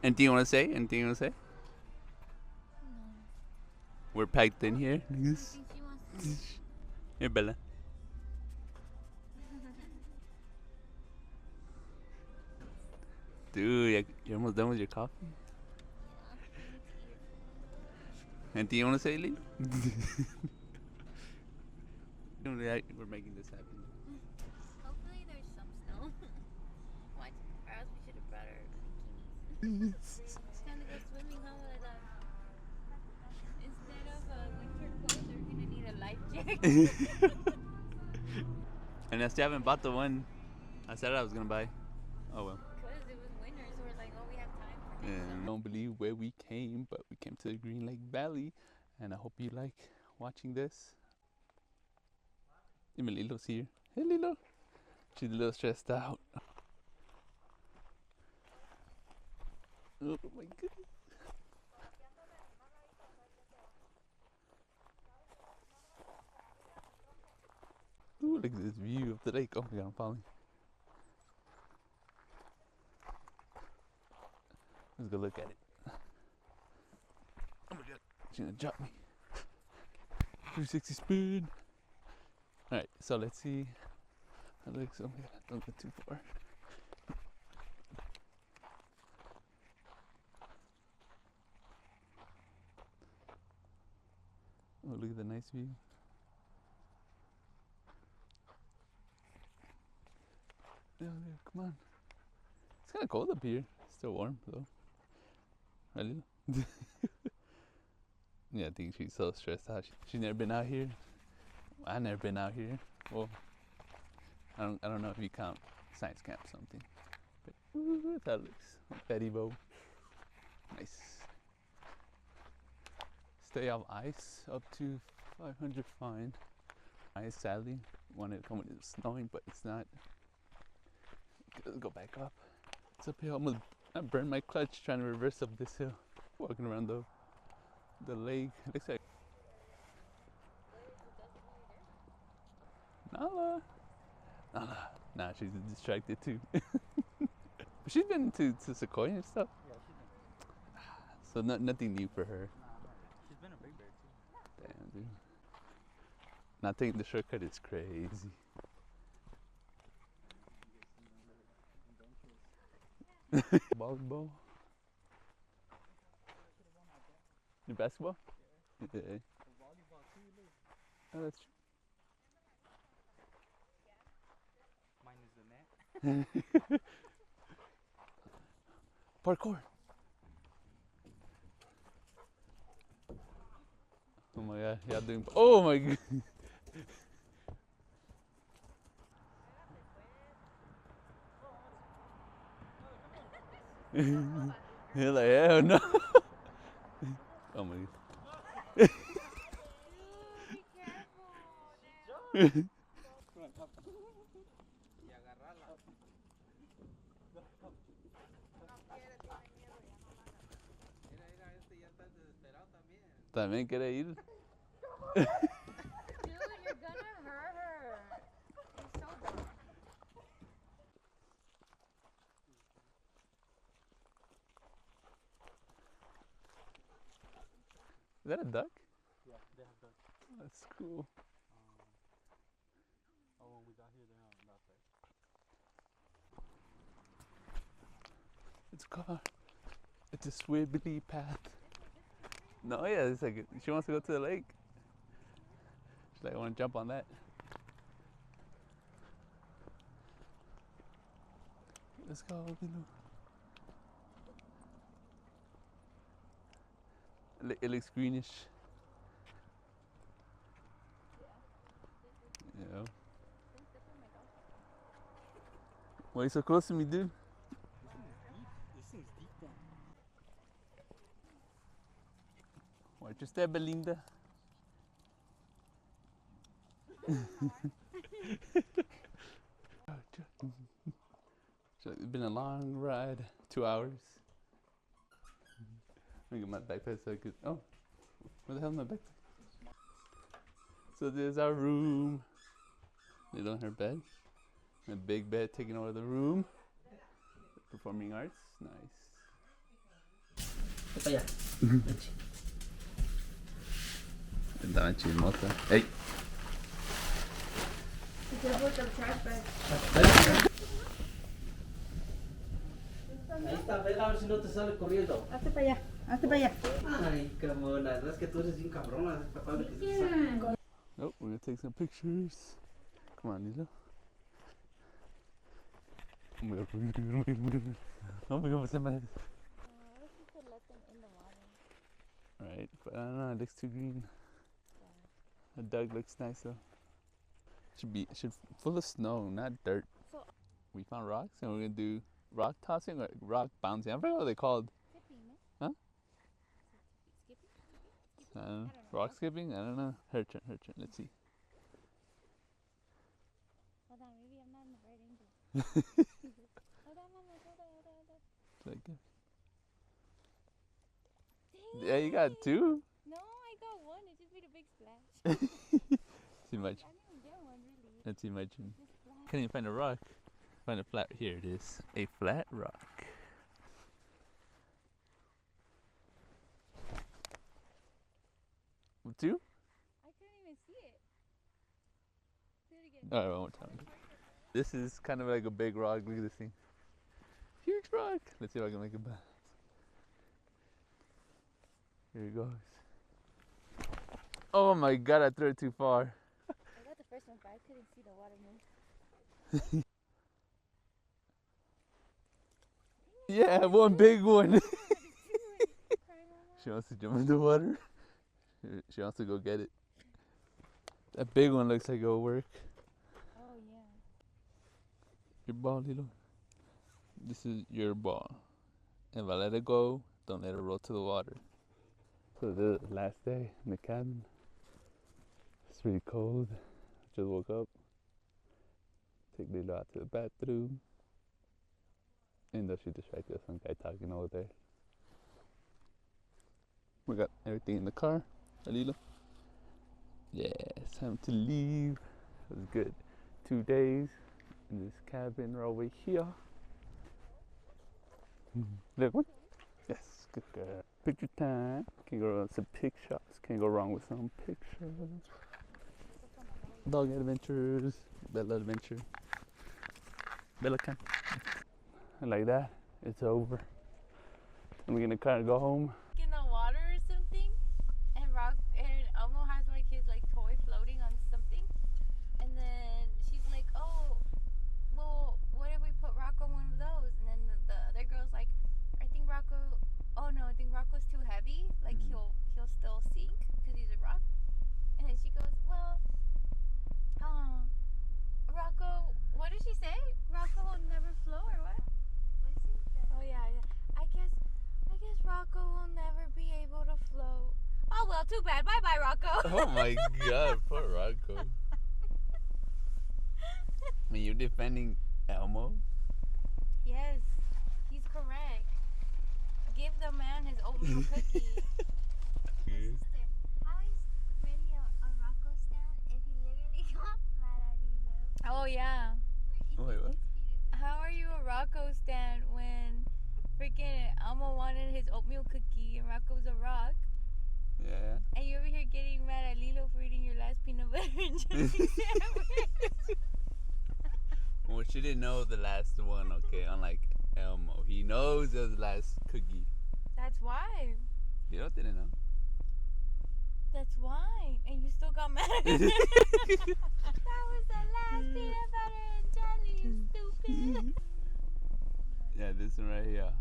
Anything you want to say? Anything you want to say? We're packed in here. Here, Bella. Dude, you're almost done with your coffee. Anything you want to say, Lee? We're making this happen. Hopefully there's some snow. What? Or else we should have brought our bikinis. It's time to go swimming, huh? Instead of a winter coat, they're gonna need a life jacket. And I still haven't bought the one I said I was gonna buy. Oh well. Because it was winter, so we're like, oh, we have time for next And I summer. don't believe where we came, but we came to the Green Lake Valley, and I hope you like watching this. Even Lilo's here. Hey, Lilo. She's a little stressed out. Oh my goodness. Ooh, look at this view of the lake. Oh my god, I'm falling. Let's go look at it. Oh my god, she's gonna drop me. 360 speed. Alright, so let's see. It looks, oh my god, don't go too far. Oh, look at the nice view. Yeah, come on. It's kind of cold up here. It's still warm though. Right, Lilo? Yeah, I think she's so stressed out. She's never been out here. I've never been out here. Well, I don't know if you count science camp or something. But ooh, that looks like Betty Bow. Nice. Stay off ice up to 500 fine. Ice sadly wanted to come when it's snowing, but it's not. Let's go back up. It's uphill. I burned my clutch trying to reverse up this hill. Walking around the lake. It looks like Nala. Nala. Nah, she's distracted too. But she's been to Sequoia and stuff. Yeah, she's been. So nothing new for her. She's been a Big Bear too. Damn, dude. Not taking the shortcut is crazy. Volleyball. Your basketball? Yeah. Volleyball too, look. Oh, that's true. Mine is the net. Parkour. Oh my god, y'all doing. Oh my god. You're like, hell no. Oh my god. Y agarrarla. Mira, este ya está desesperado también. También quiere ir. Dude, you're gonna hurt her. You're so dumb. Is that a duck? Yeah, they have ducks. That's cool. Oh, when we got here, they're not there. It's car. It's a swibbly path. No, yeah, it's like she wants to go to the lake. She's like, I want to jump on that. Let's go, Lilo. It looks greenish. Yeah. Why are you so close to me, dude? This thing's deep down. Watch your step, Belinda. So it's been a long ride, 2 hours. Let me get my backpack so I could. Oh, where the hell is my backpack? So there's our room. They don't her bed. A big bed taking over the room. Performing arts, nice. Para allá. Andaba chismosa. ¡Ey! Ahí está, vela a ver si no te sale corriendo. Hazte para allá, hazte para allá. Ay, camona, no es que tú eres bien cabrona, es capaz de que se salga. Oh, we're gonna take some pictures. Come on, Lilo. Oh my god, oh my god, what's that man? Right, but I don't know, it looks too green. The dog looks nice though. Should full of snow, not dirt. So- We found rocks and we're gonna do rock tossing or rock bouncing. I forgot what they're called. Huh? I don't know. Rock skipping? I don't know. Her turn, her turn. Let's see. Hold on, maybe I'm not in the right angle. Hold on, Mama, hold on. Like, Dang yeah, you got it. two. No, I got one. It just made a big splash. Too much. I didn't get one really. That's too much. Just splash. Can't even find a rock. Find a flat. Here it is. A flat rock. Two? I couldn't even see it. Do it again. Alright, one more time. This is kind of like a big rock. Look at this thing. Huge rock. Let's see if I can make it bounce. Here it goes. Oh my god, I threw it too far. I got the first one, but I couldn't see the water move. Yeah, one big one. Cry, Mama. She wants to jump in the water. She wants to go get it. That big one looks like it'll work. Oh yeah. Your ball, Lilo. This is your ball. If I let it go, don't let it roll to the water. So the last day in the cabin. It's really cold. Just woke up. Take Lilo out to the bathroom. And though she distracted us, some guy talking over there. We got everything in the car. Lilo. Yeah, it's time to leave. It was good. 2 days in this cabin right over here. Look, what? Yes, good girl. Picture time. Can't go wrong with some pic shots. Can't go wrong with some pictures. Dog adventures. Bella adventure. Bella can. And like that, it's over. And we're gonna kind of go home. In the water or something, and Elmo has like his like toy floating on something, and then she's like, "Oh, well, what if we put Rocco on one of those?" And then the other girl's like, "I think Rocco. Oh no, I think Rocco's too heavy. Like he'll still sink because he's a rock." And then she goes, "Well, Rocco. What did she say? Rocco will never float or what?" Oh yeah. I guess Rocco will never be able to float. Oh well, too bad. Bye bye, Rocco. Oh my god, poor Rocco. I mean, you're defending Elmo? Yes, he's correct. Give the man his oatmeal cookie. Sister, how is really a Rocco stand if he literally got mad at you? Oh yeah. Wait, what? How are you a Rocco stan when freaking Elmo wanted his oatmeal cookie and Rocco's a rock, Yeah. and you over here getting mad at Lilo for eating your last peanut butter and jelly sandwich? Well, she didn't know the last one, okay? Unlike Elmo. He knows it was the last cookie. That's why. You didn't know. That's why. And you still got mad at me. That was the last peanut butter and jelly, you stupid. Yeah, this one right here.